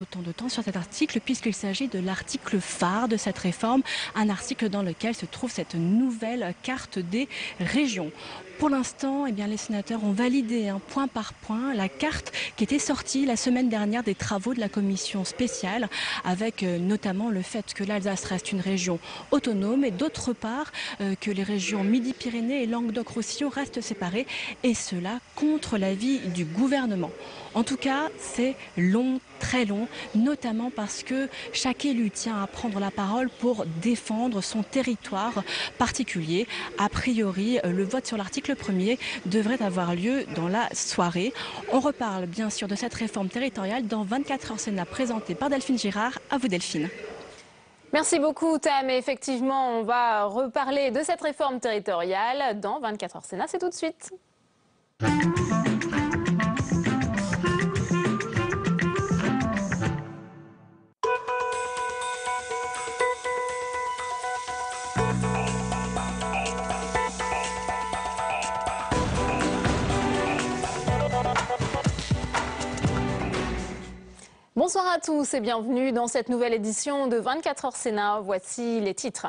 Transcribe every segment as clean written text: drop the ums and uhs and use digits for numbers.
Autant de temps sur cet article puisqu'il s'agit de l'article phare de cette réforme, un article dans lequel se trouve cette nouvelle carte des régions. Pour l'instant, les sénateurs ont validé point par point la carte qui était sortie la semaine dernière des travaux de la commission spéciale, avec notamment le fait que l'Alsace reste une région autonome et d'autre part que les régions Midi-Pyrénées et Languedoc-Roussillon restent séparées, et cela contre l'avis du gouvernement. En tout cas, c'est long, très long, notamment parce que chaque élu tient à prendre la parole pour défendre son territoire particulier. A priori, le vote sur l'article 1er devrait avoir lieu dans la soirée. On reparle bien sûr de cette réforme territoriale dans 24 heures Sénat présentée par Delphine Girard. À vous Delphine. Merci beaucoup Tam. Et effectivement, on va reparler de cette réforme territoriale dans 24 heures Sénat. C'est tout de suite. Bonsoir à tous et bienvenue dans cette nouvelle édition de 24 heures Sénat. Voici les titres.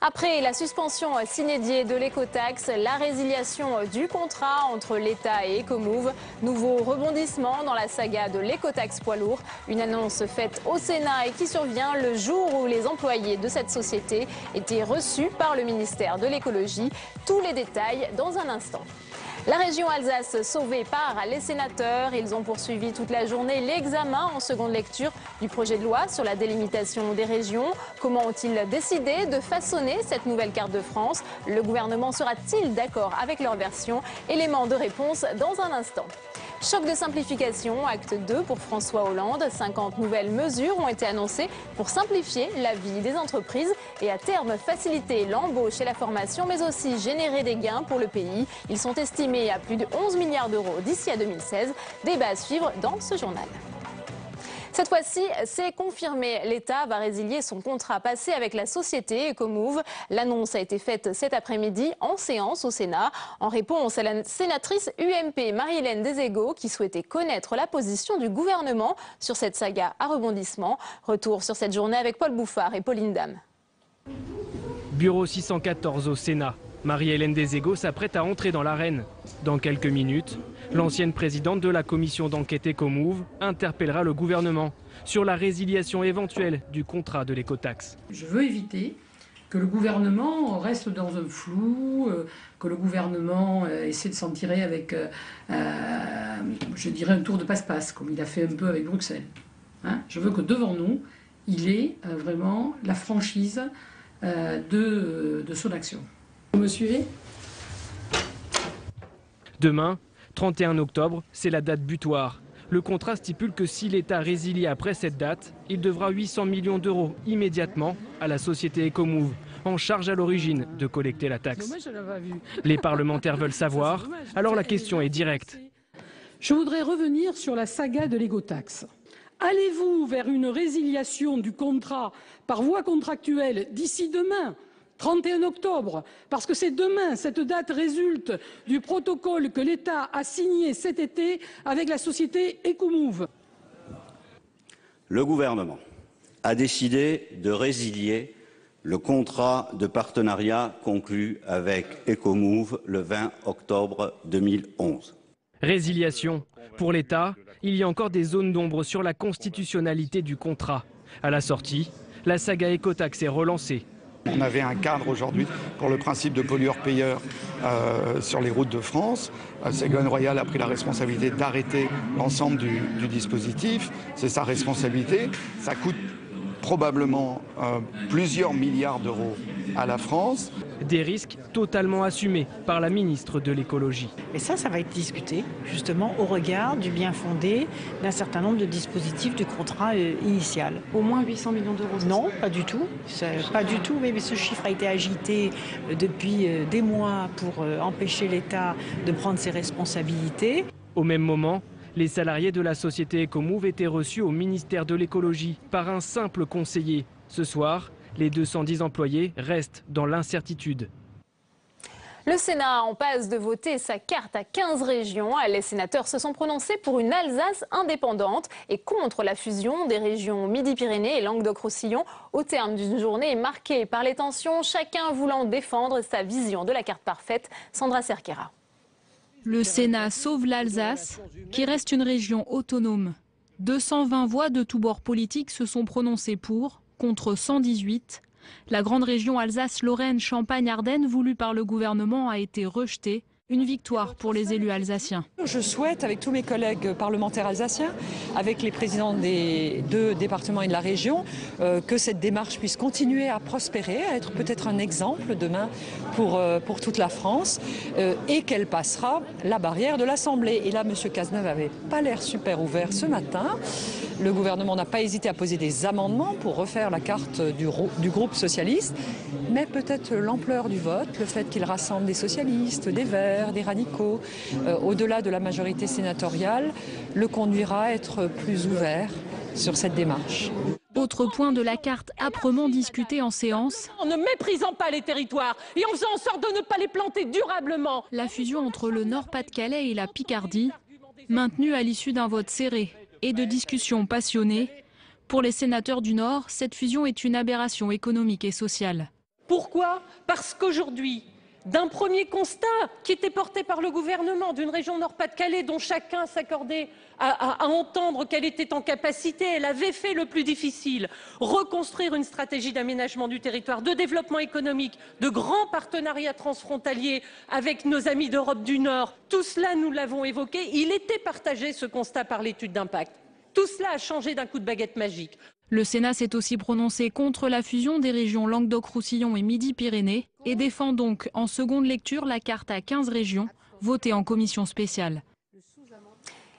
Après la suspension sine die de l'écotaxe, la résiliation du contrat entre l'État et Ecomove, nouveau rebondissement dans la saga de l'écotaxe poids lourd, une annonce faite au Sénat et qui survient le jour où les employés de cette société étaient reçus par le ministère de l'écologie. Tous les détails dans un instant. La région Alsace sauvée par les sénateurs. Ils ont poursuivi toute la journée l'examen en seconde lecture du projet de loi sur la délimitation des régions. Comment ont-ils décidé de façonner cette nouvelle carte de France? Le gouvernement sera-t-il d'accord avec leur version? Élément de réponse dans un instant. Choc de simplification, acte 2 pour François Hollande. 50 nouvelles mesures ont été annoncées pour simplifier la vie des entreprises et à terme faciliter l'embauche et la formation, mais aussi générer des gains pour le pays. Ils sont estimés à plus de 11 milliards d'euros d'ici à 2016. Débat à suivre dans ce journal. Cette fois-ci, c'est confirmé. L'État va résilier son contrat passé avec la société Ecomove. L'annonce a été faite cet après-midi en séance au Sénat, en réponse à la sénatrice UMP Marie-Hélène Désego qui souhaitait connaître la position du gouvernement sur cette saga à rebondissement. Retour sur cette journée avec Paul Bouffard et Pauline Dame. Bureau 614 au Sénat. Marie-Hélène Désego s'apprête à entrer dans l'arène. Dans quelques minutes, l'ancienne présidente de la commission d'enquête Ecomove interpellera le gouvernement sur la résiliation éventuelle du contrat de l'écotaxe. Je veux éviter que le gouvernement reste dans un flou, que le gouvernement essaie de s'en tirer avec, je dirais, un tour de passe-passe, comme il a fait un peu avec Bruxelles. Je veux que devant nous, il ait vraiment la franchise de son action. Vous me suivez ? Demain, 31 octobre, c'est la date butoir. Le contrat stipule que si l'État résilie après cette date, il devra 800 millions d'euros immédiatement à la société Ecomove, en charge à l'origine de collecter la taxe. Les parlementaires veulent savoir, alors la question est directe. Je voudrais revenir sur la saga de l'écotaxe. Allez-vous vers une résiliation du contrat par voie contractuelle d'ici demain, 31 octobre, parce que c'est demain, cette date résulte du protocole que l'État a signé cet été avec la société Ecomove. Le gouvernement a décidé de résilier le contrat de partenariat conclu avec Ecomove le 20 octobre 2011. Résiliation. Pour l'État, il y a encore des zones d'ombre sur la constitutionnalité du contrat. À la sortie, la saga écotaxe est relancée. On avait un cadre aujourd'hui pour le principe de pollueur-payeur sur les routes de France. Ségolène Royal a pris la responsabilité d'arrêter l'ensemble du dispositif. C'est sa responsabilité. Ça coûte probablement plusieurs milliards d'euros à la France. Des risques totalement assumés par la ministre de l'écologie. Et ça va être discuté justement au regard du bien fondé d'un certain nombre de dispositifs du contrat initial. Au moins 800 millions d'euros? Non, pas du tout. Pas du tout, mais ce chiffre a été agité depuis des mois pour empêcher l'État de prendre ses responsabilités. Au même moment, les salariés de la société Ecomove étaient reçus au ministère de l'écologie par un simple conseiller. Ce soir, les 210 employés restent dans l'incertitude. Le Sénat en passe de voter sa carte à 15 régions. Les sénateurs se sont prononcés pour une Alsace indépendante et contre la fusion des régions Midi-Pyrénées et Languedoc-Roussillon. Au terme d'une journée marquée par les tensions, chacun voulant défendre sa vision de la carte parfaite. Sandra Cerquera. Le Sénat sauve l'Alsace, qui reste une région autonome. 220 voix de tous bords politiques se sont prononcées pour, contre 118. La grande région Alsace-Lorraine-Champagne-Ardenne voulue par le gouvernement a été rejetée. Une victoire pour les élus alsaciens. Je souhaite, avec tous mes collègues parlementaires alsaciens, avec les présidents des 2 départements et de la région, que cette démarche puisse continuer à prospérer, à être peut-être un exemple demain pour toute la France, et qu'elle passera la barrière de l'Assemblée. Et là, M. Cazeneuve n'avait pas l'air super ouvert ce matin. Le gouvernement n'a pas hésité à poser des amendements pour refaire la carte du groupe socialiste, mais peut-être l'ampleur du vote, le fait qu'il rassemble des socialistes, des Verts, des radicaux, au-delà de la majorité sénatoriale, le conduira à être plus ouvert sur cette démarche. Autre point de la carte âprement discuté en séance. En ne méprisant pas les territoires et en faisant en sorte de ne pas les planter durablement. La fusion entre le Nord-Pas-de-Calais et la Picardie, maintenue à l'issue d'un vote serré et de discussions passionnées. Pour les sénateurs du Nord, cette fusion est une aberration économique et sociale. Pourquoi? Parce qu'aujourd'hui, d'un premier constat qui était porté par le gouvernement d'une région Nord-Pas-de-Calais dont chacun s'accordait à entendre qu'elle était en capacité, elle avait fait le plus difficile, reconstruire une stratégie d'aménagement du territoire, de développement économique, de grands partenariats transfrontaliers avec nos amis d'Europe du Nord. Tout cela, nous l'avons évoqué, il était partagé ce constat par l'étude d'impact. Tout cela a changé d'un coup de baguette magique. Le Sénat s'est aussi prononcé contre la fusion des régions Languedoc-Roussillon et Midi-Pyrénées et défend donc en seconde lecture la carte à 15 régions, votée en commission spéciale.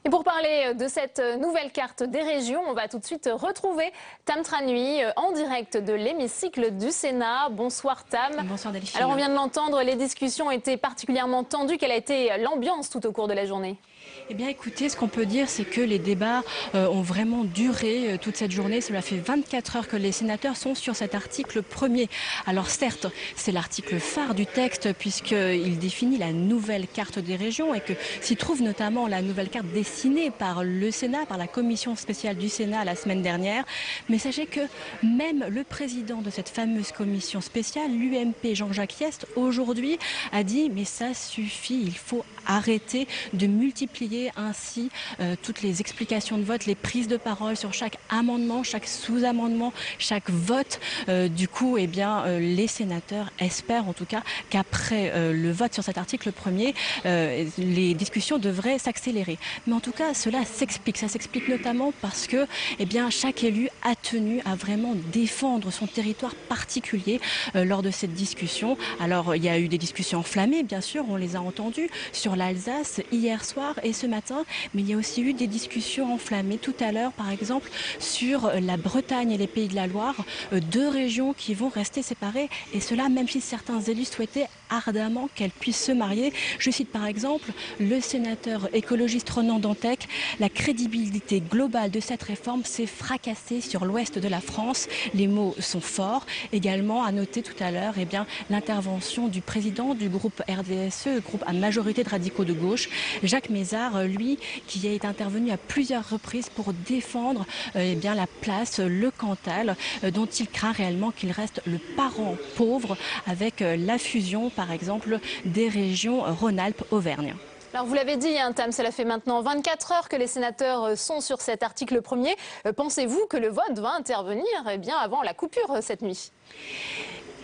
Et pour parler de cette nouvelle carte des régions, on va tout de suite retrouver Tam Tranui en direct de l'hémicycle du Sénat. Bonsoir Tam. Bonsoir Delphine. Alors on vient de l'entendre, les discussions étaient particulièrement tendues. Quelle a été l'ambiance tout au cours de la journée ? Eh bien écoutez, ce qu'on peut dire, c'est que les débats ont vraiment duré toute cette journée. Cela fait 24 heures que les sénateurs sont sur cet article premier. Alors certes, c'est l'article phare du texte puisqu'il définit la nouvelle carte des régions et que s'y trouve notamment la nouvelle carte dessinée par le Sénat, par la commission spéciale du Sénat la semaine dernière. Mais sachez que même le président de cette fameuse commission spéciale, l'UMP Jean-Jacques Hyest, aujourd'hui a dit mais ça suffit, il faut arrêter de multiplier ainsi toutes les explications de vote, les prises de parole sur chaque amendement, chaque sous-amendement, chaque vote. Du coup, eh bien, les sénateurs espèrent en tout cas qu'après le vote sur cet article premier, les discussions devraient s'accélérer. Mais en tout cas, cela s'explique. Ça s'explique notamment parce que eh bien, chaque élu a tenu à vraiment défendre son territoire particulier lors de cette discussion. Alors, il y a eu des discussions enflammées, bien sûr, on les a entendues, sur l'Alsace hier soir et ce matin, mais il y a aussi eu des discussions enflammées tout à l'heure, par exemple, sur la Bretagne et les Pays de la Loire, 2 régions qui vont rester séparées, et cela même si certains élus souhaitaient ardemment qu'elles puissent se marier. Je cite par exemple le sénateur écologiste Ronan Dantec: la crédibilité globale de cette réforme s'est fracassée sur l'ouest de la France. Les mots sont forts. Également à noter tout à l'heure, eh bien, l'intervention du président du groupe RDSE, groupe à majorité de radicaux de gauche, Jacques Mézard, lui, qui est intervenu à plusieurs reprises pour défendre eh bien, la place, le Cantal, dont il craint réellement qu'il reste le parent pauvre avec la fusion, par exemple, des régions Rhône-Alpes-Auvergne. Alors vous l'avez dit, hein, Tam, cela fait maintenant 24 heures que les sénateurs sont sur cet article premier. Pensez-vous que le vote va intervenir eh bien, avant la coupure cette nuit ?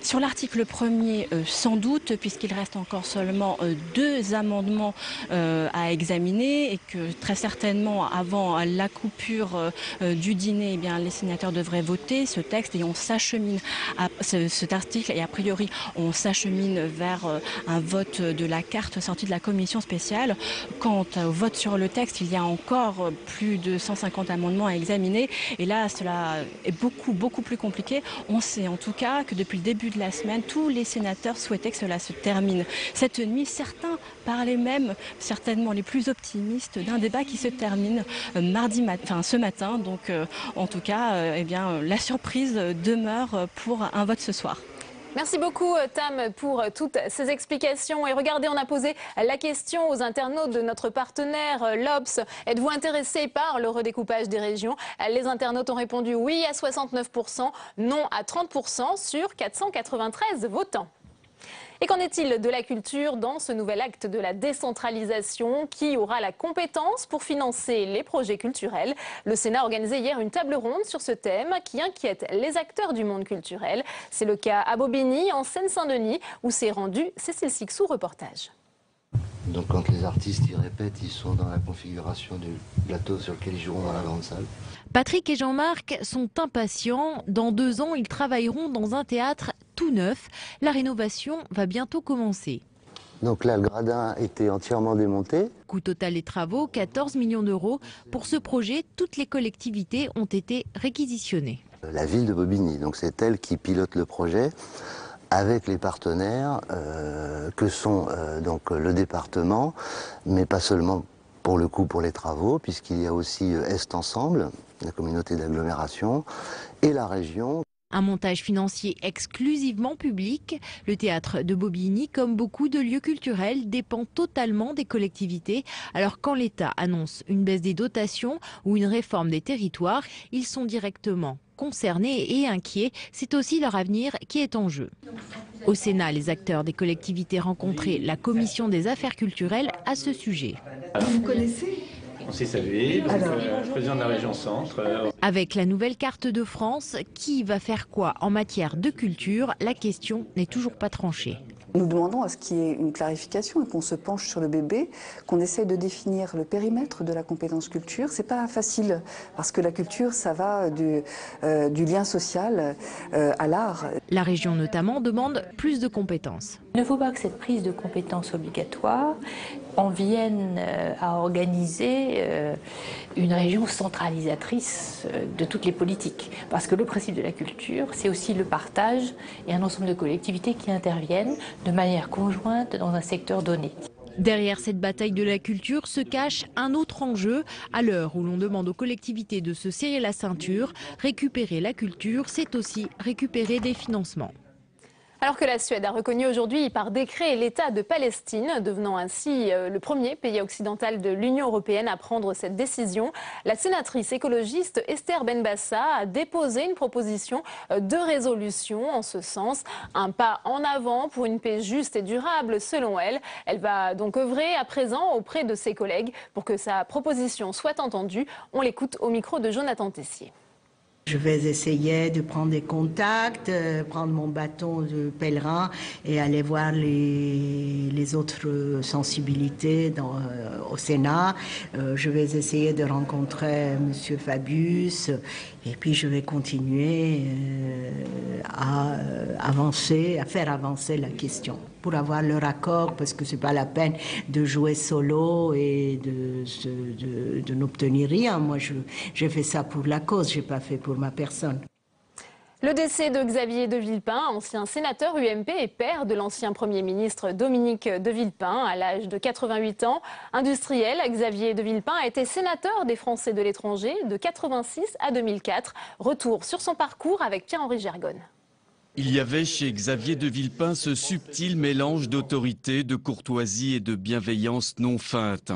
Sur l'article premier, sans doute, puisqu'il reste encore seulement 2 amendements à examiner et que très certainement avant la coupure du dîner, eh bien, les sénateurs devraient voter ce texte et on s'achemine à cet article et a priori on s'achemine vers un vote de la carte sortie de la commission spéciale. Quant au vote sur le texte, il y a encore plus de 150 amendements à examiner et là cela est beaucoup plus compliqué. On sait en tout cas que depuis le début de la semaine, tous les sénateurs souhaitaient que cela se termine cette nuit. Certains parlaient même, certainement les plus optimistes, d'un débat qui se termine ce matin. Donc, en tout cas, eh bien, la surprise demeure pour un vote ce soir. Merci beaucoup Tam pour toutes ces explications. Et regardez, on a posé la question aux internautes de notre partenaire l'Obs. Êtes-vous intéressé par le redécoupage des régions? Les internautes ont répondu oui à 69%, non à 30% sur 493 votants. Et qu'en est-il de la culture dans ce nouvel acte de la décentralisation? Qui aura la compétence pour financer les projets culturels? Le Sénat a organisé hier une table ronde sur ce thème qui inquiète les acteurs du monde culturel. C'est le cas à Bobigny, en Seine-Saint-Denis, où s'est rendu Cécile Sixou, reportage. Donc quand les artistes y répètent, ils sont dans la configuration du plateau sur lequel ils joueront dans la grande salle. Patrick et Jean-Marc sont impatients. Dans 2 ans, ils travailleront dans un théâtre tout neuf. La rénovation va bientôt commencer. Donc là, le gradin était entièrement démonté. Coût total des travaux, 14 millions d'euros. Pour ce projet, toutes les collectivités ont été réquisitionnées. La ville de Bobigny, donc c'est elle qui pilote le projet avec les partenaires que sont donc le département, mais pas seulement pour le coup pour les travaux, puisqu'il y a aussi Est Ensemble, la communauté d'agglomération, et la région. Un montage financier exclusivement public. Le théâtre de Bobigny, comme beaucoup de lieux culturels, dépend totalement des collectivités. Alors quand l'État annonce une baisse des dotations ou une réforme des territoires, ils sont directement concernés et inquiets. C'est aussi leur avenir qui est en jeu. Au Sénat, les acteurs des collectivités rencontraient la commission des affaires culturelles à ce sujet. Vous connaissez ? On s'est salué, président de la région Centre. Avec la nouvelle carte de France, qui va faire quoi en matière de culture? La question n'est toujours pas tranchée. Nous demandons à ce qu'il y ait une clarification et qu'on se penche sur le bébé, qu'on essaye de définir le périmètre de la compétence culture. C'est pas facile parce que la culture, ça va du lien social à l'art. La région notamment demande plus de compétences. Il ne faut pas que cette prise de compétences obligatoire en vienne à organiser une région centralisatrice de toutes les politiques. Parce que le principe de la culture, c'est aussi le partage et un ensemble de collectivités qui interviennent de manière conjointe dans un secteur donné. Derrière cette bataille de la culture se cache un autre enjeu. À l'heure où l'on demande aux collectivités de se serrer la ceinture, récupérer la culture, c'est aussi récupérer des financements. Alors que la Suède a reconnu aujourd'hui par décret l'État de Palestine, devenant ainsi le premier pays occidental de l'Union européenne à prendre cette décision, la sénatrice écologiste Esther Benbassa a déposé une proposition de résolution en ce sens. Un pas en avant pour une paix juste et durable selon elle. Elle va donc œuvrer à présent auprès de ses collègues pour que sa proposition soit entendue. On l'écoute au micro de Jonathan Tessier. Je vais essayer de prendre des contacts, prendre mon bâton de pèlerin et aller voir les autres sensibilités au Sénat. Je vais essayer de rencontrer M. Fabius et puis je vais continuer à faire avancer la question pour avoir leur accord, parce que c'est pas la peine de jouer solo et de n'obtenir rien. Moi, j'ai fait ça pour la cause, j'ai pas fait pour ma personne. Le décès de Xavier de Villepin, ancien sénateur UMP et père de l'ancien Premier ministre Dominique de Villepin, à l'âge de 88 ans. Industriel, Xavier de Villepin a été sénateur des Français de l'étranger de 86 à 2004. Retour sur son parcours avec Pierre-Henri Gergonne. Il y avait chez Xavier de Villepin ce subtil mélange d'autorité, de courtoisie et de bienveillance non feinte.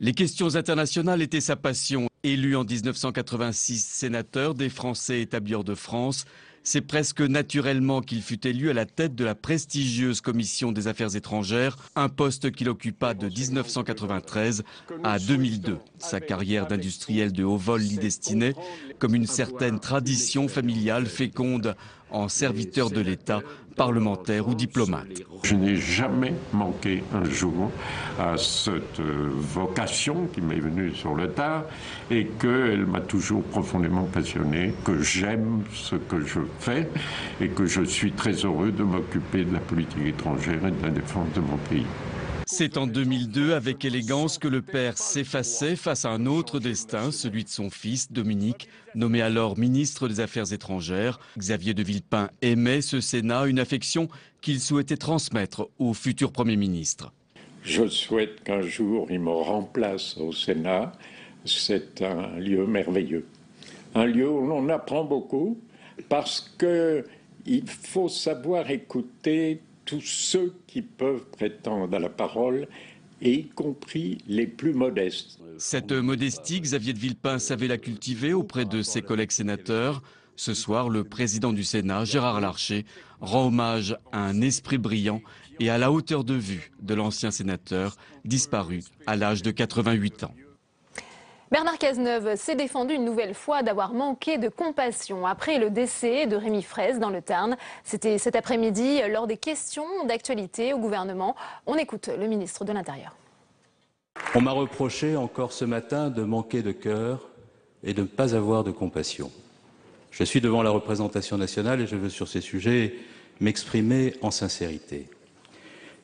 Les questions internationales étaient sa passion. Élu en 1986 sénateur des Français établis hors de France, c'est presque naturellement qu'il fut élu à la tête de la prestigieuse Commission des Affaires étrangères, un poste qu'il occupa de 1993 à 2002. Sa carrière d'industriel de haut vol l'y destinait, comme une certaine tradition familiale féconde en serviteur de l'État, parlementaire ou diplomate. Je n'ai jamais manqué un jour à cette vocation qui m'est venue sur le tard et qu'elle m'a toujours profondément passionné, que j'aime ce que je fais et que je suis très heureux de m'occuper de la politique étrangère et de la défense de mon pays. C'est en 2002, avec élégance, que le père s'effaçait face à un autre destin, celui de son fils, Dominique, nommé alors ministre des Affaires étrangères. Xavier de Villepin aimait ce Sénat, une affection qu'il souhaitait transmettre au futur Premier ministre. Je souhaite qu'un jour il me remplace au Sénat. C'est un lieu merveilleux. Un lieu où l'on apprend beaucoup parce qu'il il faut savoir écouter tous ceux qui peuvent prétendre à la parole, et y compris les plus modestes. Cette modestie, Xavier de Villepin savait la cultiver auprès de ses collègues sénateurs. Ce soir, le président du Sénat, Gérard Larcher, rend hommage à un esprit brillant et à la hauteur de vue de l'ancien sénateur, disparu à l'âge de 88 ans. Bernard Cazeneuve s'est défendu une nouvelle fois d'avoir manqué de compassion après le décès de Rémi Fraisse dans le Tarn. C'était cet après-midi lors des questions d'actualité au gouvernement. On écoute le ministre de l'Intérieur. On m'a reproché encore ce matin de manquer de cœur et de ne pas avoir de compassion. Je suis devant la représentation nationale et je veux sur ces sujets m'exprimer en sincérité.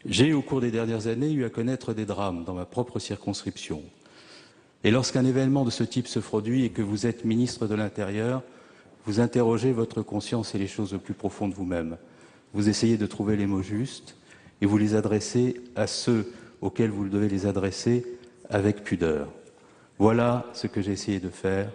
J'ai, au cours des dernières années, eu à connaître des drames dans ma propre circonscription. Et lorsqu'un événement de ce type se produit et que vous êtes ministre de l'Intérieur, vous interrogez votre conscience et les choses au plus profond de vous-même. Vous essayez de trouver les mots justes et vous les adressez à ceux auxquels vous devez les adresser avec pudeur. Voilà ce que j'ai essayé de faire.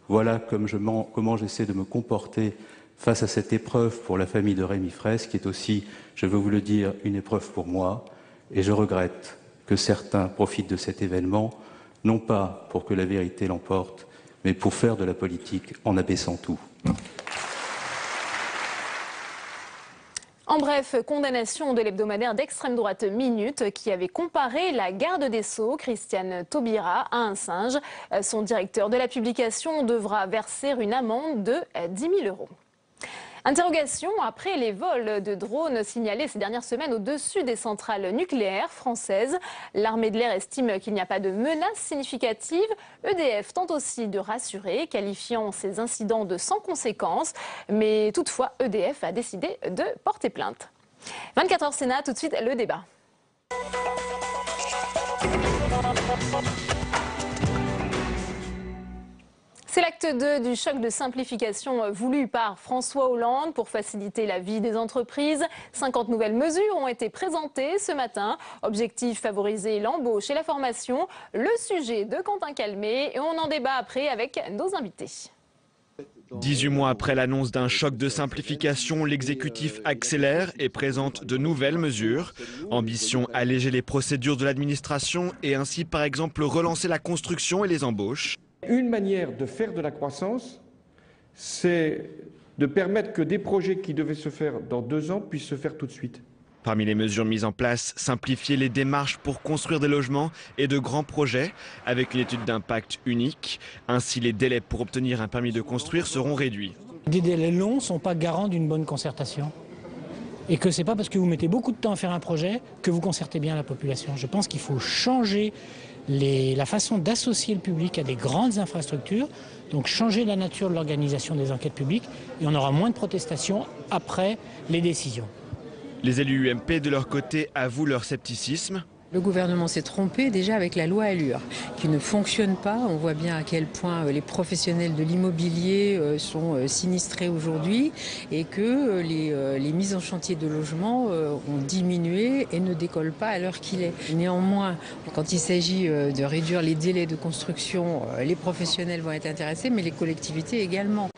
Voilà comment j'essaie de me comporter face à cette épreuve pour la famille de Rémi Fraisse, qui est aussi, je veux vous le dire, une épreuve pour moi. Et je regrette que certains profitent de cet événement, non pas pour que la vérité l'emporte, mais pour faire de la politique en abaissant tout. En bref, condamnation de l'hebdomadaire d'extrême droite Minute qui avait comparé la garde des Sceaux, Christiane Taubira, à un singe. Son directeur de la publication devra verser une amende de 10 000 €. Interrogation après les vols de drones signalés ces dernières semaines au-dessus des centrales nucléaires françaises. L'armée de l'air estime qu'il n'y a pas de menace significative. EDF tente aussi de rassurer, qualifiant ces incidents de sans conséquences. Mais toutefois, EDF a décidé de porter plainte. 24h Sénat, tout de suite le débat. C'est l'acte 2 du choc de simplification voulu par François Hollande pour faciliter la vie des entreprises. 50 nouvelles mesures ont été présentées ce matin. Objectif, favoriser l'embauche et la formation. Le sujet de Quentin Calmet et on en débat après avec nos invités. 18 mois après l'annonce d'un choc de simplification, l'exécutif accélère et présente de nouvelles mesures. Ambition, alléger les procédures de l'administration et ainsi par exemple relancer la construction et les embauches. Une manière de faire de la croissance, c'est de permettre que des projets qui devaient se faire dans 2 ans puissent se faire tout de suite. Parmi les mesures mises en place, simplifier les démarches pour construire des logements et de grands projets avec une étude d'impact unique. Ainsi, les délais pour obtenir un permis de construire seront réduits. Des délais longs ne sont pas garants d'une bonne concertation. Et que ce n'est pas parce que vous mettez beaucoup de temps à faire un projet que vous concertez bien la population. Je pense qu'il faut changer la façon d'associer le public à des grandes infrastructures, donc changer la nature de l'organisation des enquêtes publiques et on aura moins de protestations après les décisions. Les élus UMP de leur côté avouent leur scepticisme. Le gouvernement s'est trompé déjà avec la loi Allure, qui ne fonctionne pas. On voit bien à quel point les professionnels de l'immobilier sont sinistrés aujourd'hui et que les mises en chantier de logements ont diminué et ne décollent pas à l'heure qu'il est. Néanmoins, quand il s'agit de réduire les délais de construction, les professionnels vont être intéressés, mais les collectivités également.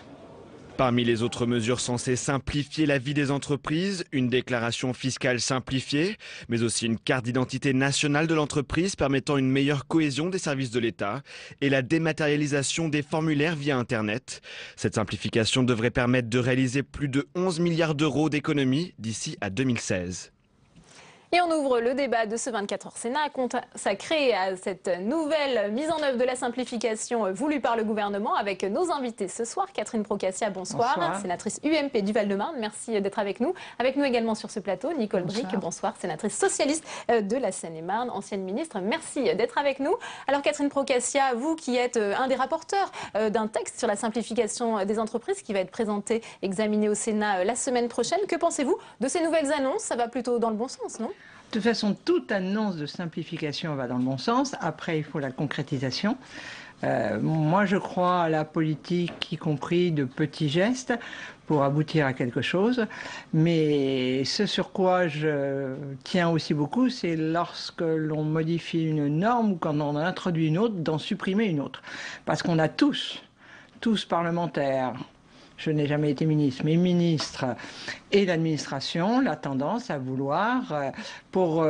Parmi les autres mesures censées simplifier la vie des entreprises, une déclaration fiscale simplifiée, mais aussi une carte d'identité nationale de l'entreprise permettant une meilleure cohésion des services de l'État et la dématérialisation des formulaires via Internet. Cette simplification devrait permettre de réaliser plus de 11 milliards d'euros d'économies d'ici à 2016. Et on ouvre le débat de ce 24h Sénat consacré à cette nouvelle mise en œuvre de la simplification voulue par le gouvernement avec nos invités ce soir. Catherine Procaccia, bonsoir. Sénatrice UMP du Val-de-Marne, merci d'être avec nous. Avec nous également sur ce plateau, Nicole Bricq, bonsoir, sénatrice socialiste de la Seine-et-Marne, ancienne ministre. Merci d'être avec nous. Alors Catherine Procaccia, vous qui êtes un des rapporteurs d'un texte sur la simplification des entreprises qui va être présenté, examiné au Sénat la semaine prochaine, que pensez-vous de ces nouvelles annonces? Ça va plutôt dans le bon sens, non ? De toute façon, toute annonce de simplification va dans le bon sens. Après, il faut la concrétisation. Moi, je crois à la politique, y compris de petits gestes, pour aboutir à quelque chose. Mais ce sur quoi je tiens aussi beaucoup, c'est lorsque l'on modifie une norme ou quand on en introduit une autre, d'en supprimer une autre. Parce qu'on a tous parlementaires, je n'ai jamais été ministre, mais ministre et l'administration, la tendance à vouloir, pour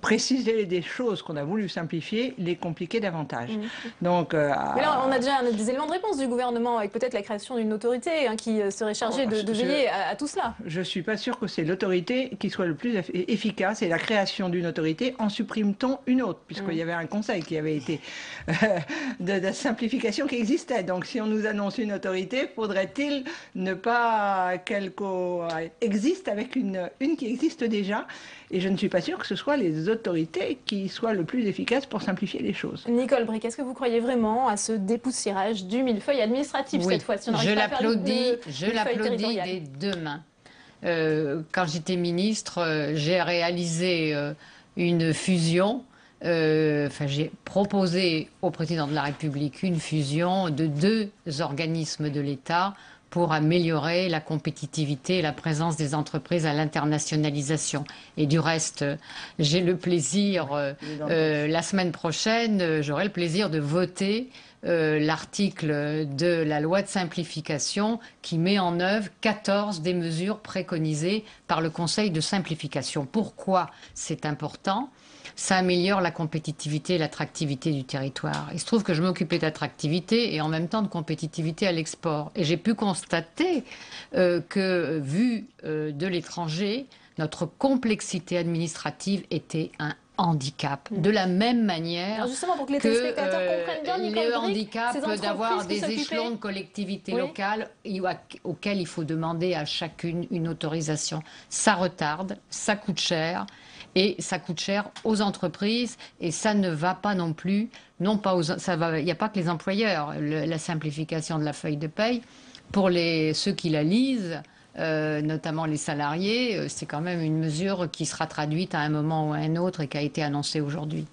préciser des choses qu'on a voulu simplifier, les compliquer davantage. Donc, mais là, on a déjà des éléments de réponse du gouvernement, avec peut-être la création d'une autorité qui serait chargée de veiller à tout cela. Je ne suis pas sûre que c'est l'autorité qui soit le plus efficace, et la création d'une autorité, en supprime-t-on une autre, puisqu'il y avait un conseil qui avait été de simplification qui existait. Donc si on nous annonce une autorité, faudrait-il ne pas qu'elle existe avec une qui existe déjà? Et je ne suis pas sûre que ce soit les autorités qui soient le plus efficaces pour simplifier les choses. Nicole Bricq, est-ce que vous croyez vraiment à ce dépoussiérage du millefeuille administratif cette fois-ci? Je l'applaudis dès demain. Quand j'étais ministre, j'ai réalisé une fusion. J'ai proposé au président de la République une fusion de 2 organismes de l'État pour améliorer la compétitivité et la présence des entreprises à l'internationalisation. Et du reste, j'ai le plaisir, la semaine prochaine, j'aurai le plaisir de voter l'article de la loi de simplification qui met en œuvre 14 des mesures préconisées par le Conseil de simplification. Pourquoi c'est important ? Ça améliore la compétitivité et l'attractivité du territoire. Il se trouve que je m'occupais d'attractivité et en même temps de compétitivité à l'export. Et j'ai pu constater que, vu de l'étranger, notre complexité administrative était un handicap. De la même manière pour que les téléspectateurs comprennent bien, Nicole le Bricq, handicap d'avoir des échelons de collectivités locales auxquels il faut demander à chacune une autorisation. Ça retarde, ça coûte cher. Et ça coûte cher aux entreprises et ça ne va pas non plus, il n'y a pas que les employeurs, la simplification de la feuille de paye. Pour ceux qui la lisent, notamment les salariés, c'est quand même une mesure qui sera traduite à un moment ou à un autre et qui a été annoncée aujourd'hui.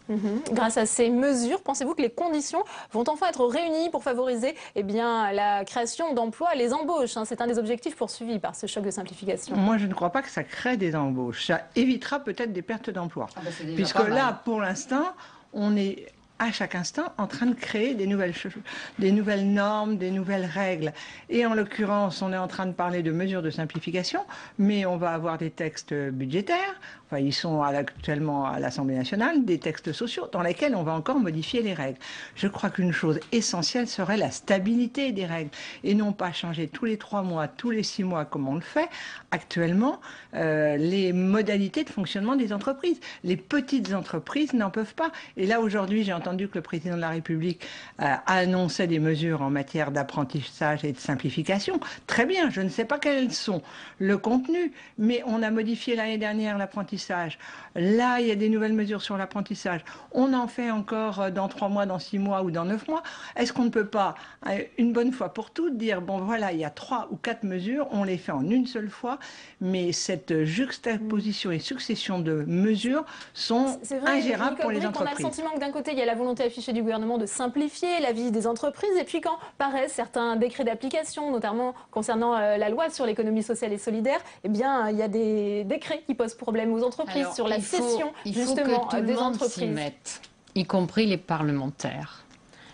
Grâce à ces mesures, pensez-vous que les conditions vont enfin être réunies pour favoriser la création d'emplois, les embauches? C'est un des objectifs poursuivis par ce choc de simplification. Moi, je ne crois pas que ça crée des embauches. Ça évitera peut-être des pertes d'emplois. Puisque là, pour l'instant, on est à chaque instant en train de créer des nouvelles normes, des nouvelles règles. Et en l'occurrence, on est en train de parler de mesures de simplification, mais on va avoir des textes budgétaires, ils sont actuellement à l'Assemblée nationale, des textes sociaux dans lesquels on va encore modifier les règles. Je crois qu'une chose essentielle serait la stabilité des règles et non pas changer tous les 3 mois, tous les 6 mois comme on le fait actuellement les modalités de fonctionnement des entreprises. Les petites entreprises n'en peuvent pas. Et là aujourd'hui, j'ai entendu que le président de la République annonçait des mesures en matière d'apprentissage et de simplification. Très bien, je ne sais pas quels sont le contenu, mais on a modifié l'année dernière l'apprentissage. Là, il y a des nouvelles mesures sur l'apprentissage. On en fait encore dans 3 mois, dans 6 mois ou dans 9 mois. Est-ce qu'on ne peut pas, une bonne fois pour toutes, dire, bon voilà, il y a 3 ou 4 mesures, on les fait en une seule fois, mais cette juxtaposition et succession de mesures sont ingérables pour les entreprises. On a le sentiment que d'un côté, il y a la volonté affichée du gouvernement de simplifier la vie des entreprises, et puis quand paraissent certains décrets d'application, notamment concernant la loi sur l'économie sociale et solidaire, il y a des décrets qui posent problème aux entreprises sur la cession justement des entreprises. Y compris les parlementaires.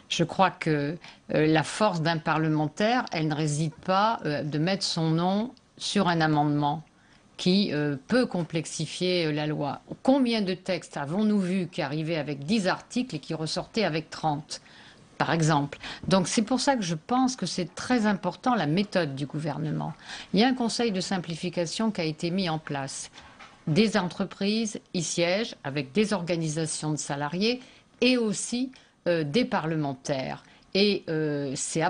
Je crois que la force d'un parlementaire, elle ne réside pas de mettre son nom sur un amendement qui peut complexifier la loi. Combien de textes avons-nous vu qui arrivaient avec 10 articles et qui ressortaient avec 30 ? Par exemple. Donc c'est pour ça que je pense que c'est très important la méthode du gouvernement. Il y a un conseil de simplification qui a été mis en place. Des entreprises y siègent avec des organisations de salariés et aussi des parlementaires. Et c'est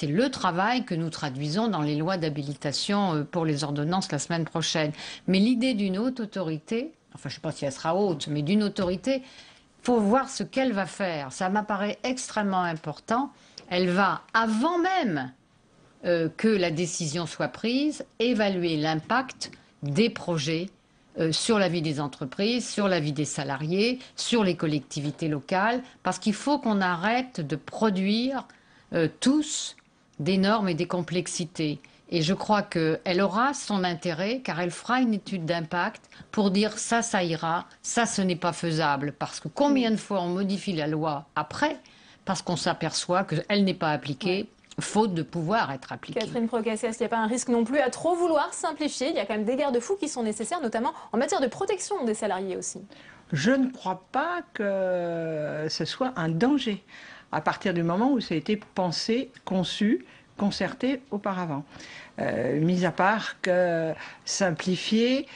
le travail que nous traduisons dans les lois d'habilitation pour les ordonnances la semaine prochaine. Mais l'idée d'une haute autorité, enfin je ne sais pas si elle sera haute, mais d'une autorité, il faut voir ce qu'elle va faire. Ça m'apparaît extrêmement important. Elle va, avant même que la décision soit prise, évaluer l'impact des projets sur la vie des entreprises, sur la vie des salariés, sur les collectivités locales, parce qu'il faut qu'on arrête de produire tous des normes et des complexités. Et je crois qu'elle aura son intérêt, car elle fera une étude d'impact pour dire ça ira, ça ce n'est pas faisable. Parce que combien de fois on modifie la loi après, parce qu'on s'aperçoit qu'elle n'est pas appliquée, faute de pouvoir être appliquée. Catherine Procaccia, est-ce qu'il n'y a pas un risque non plus à trop vouloir simplifier? Il y a quand même des garde-fous qui sont nécessaires, notamment en matière de protection des salariés aussi. Je ne crois pas que ce soit un danger à partir du moment où ça a été pensé, conçu, concerté auparavant. Mis à part que simplifier,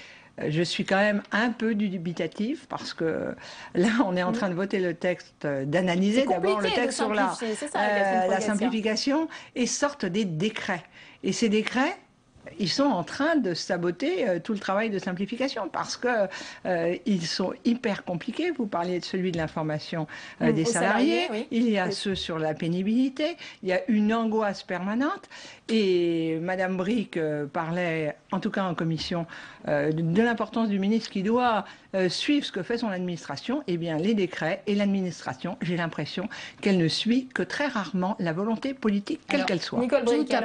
je suis quand même un peu dubitative parce que là, on est en train de voter le texte, d'analyser d'abord le texte sur la simplification et sortent des décrets. Et ces décrets, ils sont en train de saboter tout le travail de simplification parce que ils sont hyper compliqués. Vous parliez de celui de l'information des salariés. Oui. Il y a ceux sur la pénibilité. Il y a une angoisse permanente. Et Madame Bricq parlait, en tout cas en commission, de l'importance du ministre qui doit suivre ce que fait son administration. Eh bien, les décrets et l'administration, j'ai l'impression qu'elle ne suit que très rarement la volonté politique, quelle qu'elle soit. Nicole Bricq,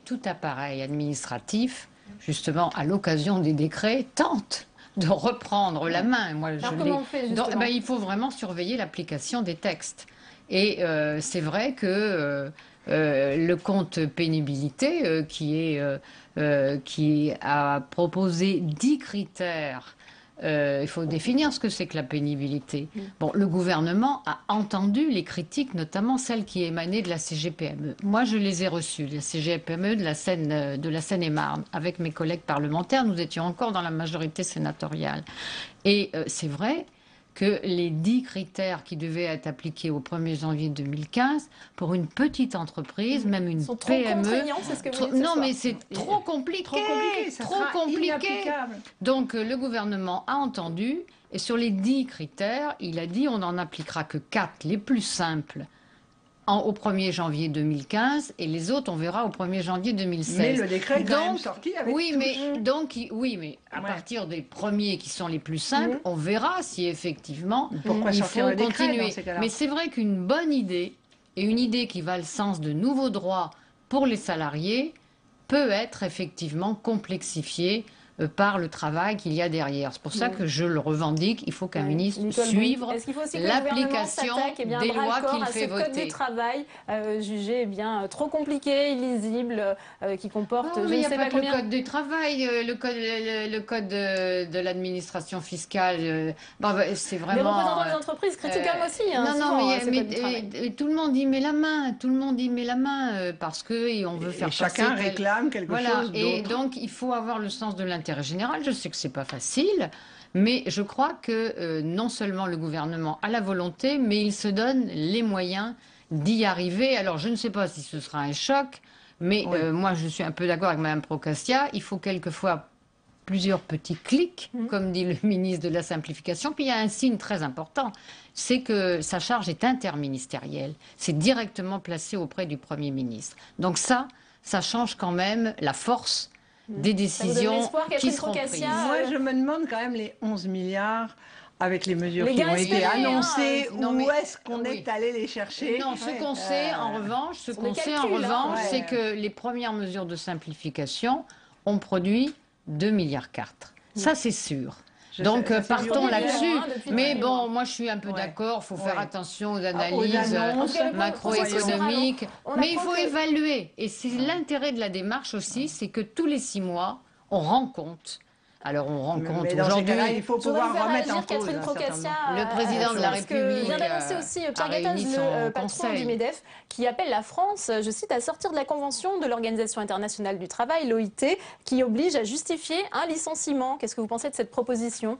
tout appareil administratif, justement, à l'occasion des décrets, tente de reprendre la main. Moi, comment on fait, justement ? Il faut vraiment surveiller l'application des textes. Et c'est vrai que le compte pénibilité qui a proposé 10 critères. Il faut définir ce que c'est que la pénibilité. Bon, le gouvernement a entendu les critiques, notamment celles qui émanaient de la CGPME. Moi, je les ai reçues, la CGPME de la Seine-et-Marne, avec mes collègues parlementaires. Nous étions encore dans la majorité sénatoriale. Et c'est vrai que les 10 critères qui devaient être appliqués au 1er janvier 2015, pour une petite entreprise, même une sont PME... Trop contraignants, c'est ce que vous dites Non, mais c'est trop compliqué. Trop compliqué. Donc, le gouvernement a entendu, et sur les 10 critères, il a dit on n'en appliquera que 4, les plus simples, au 1er janvier 2015, et les autres, on verra au 1er janvier 2016. Mais le décret est quand même sorti avec mais à partir des premiers qui sont les plus simples, on verra si effectivement il faut continuer. Mais c'est vrai qu'une bonne idée, et une idée qui va le sens de nouveaux droits pour les salariés, peut être effectivement complexifiée par le travail qu'il y a derrière. C'est pour ça que je le revendique. Il faut qu'un ministre suive l'application des lois qu'il fait voter. Code du travail jugé trop compliqué, illisible, qui comporte je ne sais pas combien... Le code du travail, le code de l'administration fiscale, c'est vraiment... Les représentants des entreprises critiquent quand même aussi. Mais tout le monde y met la main. Tout le monde y met la main parce qu'on veut faire passer... Chacun réclame quelque chose d'autre. Et donc, il faut avoir le sens de l'intérêt général. Je sais que c'est pas facile, mais je crois que non seulement le gouvernement a la volonté, mais il se donne les moyens d'y arriver. Alors, je ne sais pas si ce sera un choc, mais moi, je suis un peu d'accord avec Mme Procaccia. Il faut quelquefois plusieurs petits clics, comme dit le ministre de la Simplification. Puis il y a un signe très important, c'est que sa charge est interministérielle. C'est directement placé auprès du Premier ministre. Donc ça change quand même la force des décisions qui seront prises. Moi, je me demande quand même les 11 milliards avec les mesures qui ont été annoncées, où est-ce qu'on est allé les chercher? Non, ce qu'on sait en revanche, c'est que les premières mesures de simplification ont produit 2,4 milliards. Ça, c'est sûr. Donc partons là-dessus. Mais bon, moi je suis un peu d'accord, il faut faire attention aux analyses macroéconomiques. Mais il faut évaluer. Et c'est l'intérêt de la démarche aussi, c'est que tous les 6 mois, on rend compte. Alors on rend compte aujourd'hui. Il faut pouvoir remettre en cause le président de la République. Vient d'annoncer aussi Pierre Gattaz, le patron du MEDEF, qui appelle la France, je cite, à sortir de la convention de l'Organisation internationale du travail, l'OIT, qui oblige à justifier un licenciement. Qu'est-ce que vous pensez de cette proposition?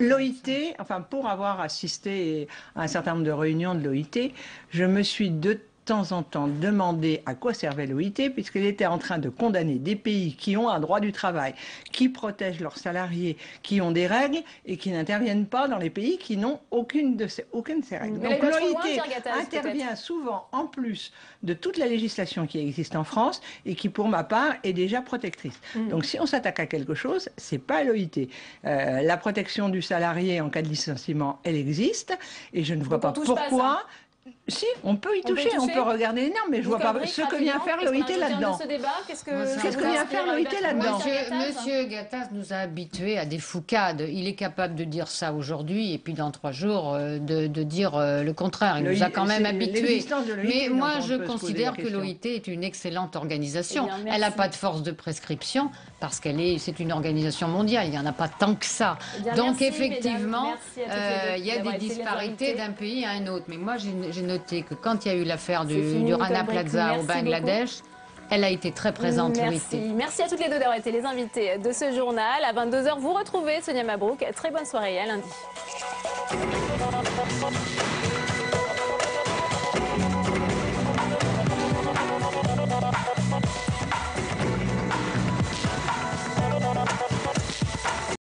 L'OIT, pour avoir assisté à un certain nombre de réunions de l'OIT, je me suis de temps en temps demandé à quoi servait l'OIT, puisqu'elle était en train de condamner des pays qui ont un droit du travail, qui protègent leurs salariés, qui ont des règles et qui n'interviennent pas dans les pays qui n'ont aucune de ces règles. Mais donc l'OIT intervient souvent en plus de toute la législation qui existe en France et qui, pour ma part, est déjà protectrice. Donc si on s'attaque à quelque chose, c'est pas l'OIT. La protection du salarié en cas de licenciement, elle existe, et je ne vois pas pourquoi... Si, on peut y toucher, on peut regarder les normes, mais je vois pas ce que vient faire l'OIT là-dedans. Qu'est-ce que vient faire l'OIT là-dedans? Monsieur Gattaz nous a habitués à des foucades. Il est capable de dire ça aujourd'hui et puis dans 3 jours de dire le contraire. Il nous a quand même habitués. Mais moi, je considère que l'OIT est une excellente organisation. Elle n'a pas de force de prescription parce c'est une organisation mondiale. Il n'y en a pas tant que ça. Donc effectivement, il y a des disparités d'un pays à un autre. Mais moi, j'ai noté que quand il y a eu l'affaire du Rana Plaza au Bangladesh, elle a été très présente, l'OIT. Merci à toutes les deux d'avoir été les invités de ce journal. À 22h, vous retrouvez Sonia Mabrouk. Très bonne soirée et à lundi.